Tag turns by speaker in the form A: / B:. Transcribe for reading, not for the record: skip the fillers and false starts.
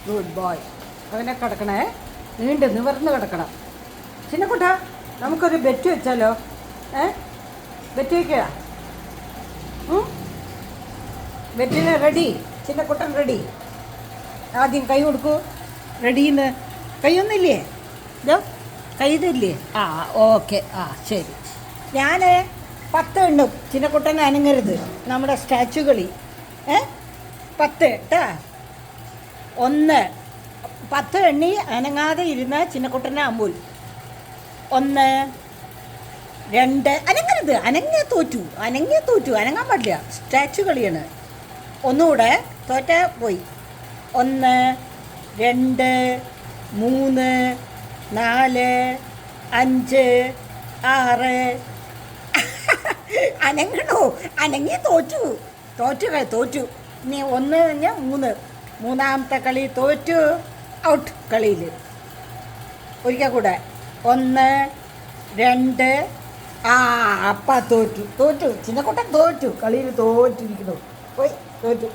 A: Good boy. അങ്ങനെ കിടക്കണേ, നീണ്ട് നിവർന്ന് കിടക്കണം. ചിന്നക്കുട്ട, നമുക്കൊരു ബെറ്റ് വെച്ചാലോ? ബെറ്റ് വയ്ക്കുക. ബെറ്റിന് റെഡി? ചിന്നക്കുട്ടൻ റെഡി? ആദ്യം കൈ കൊടുക്കൂ. റെഡിന്ന് കൈയൊന്നുമില്ലേ? ഇതോ കൈ തരില്ലേ? ആ ഓക്കെ. ആ ശരി. ഞാൻ 10 എണ്ണും. ചിന്നക്കുട്ടൻ അനങ്ങരുത്. നമ്മുടെ സ്റ്റാച്ചു കളി 10 കേട്ടാ. 1 10 എണ്ണി അനങ്ങാതെ ഇരുന്ന ചിന്നക്കുട്ടനെ അമ്പൂൽ. 1 2 അനങ്ങരുത്. അനങ്ങിയ തോറ്റു. അനങ്ങാൻ പാടില്ല. സ്റ്റാച്ചു കളിയാണ്. ഒന്നുകൂടെ തോറ്റ പോയി. 1 2 3 4 5 6 അനങ്ങണോ? അനങ്ങി തോറ്റു. ഇനി 1 കഴിഞ്ഞാൽ 3. മൂന്നാമത്തെ കളി തോറ്റു. ഔട്ട് കളിയിൽ. ഒരിക്കൽ കൂടെ 1 2 അപ്പം തോറ്റു. ചിന്നക്കുട്ടൻ തോറ്റു. കളിയിൽ തോറ്റിരിക്കുന്നു. പോയി തോറ്റു.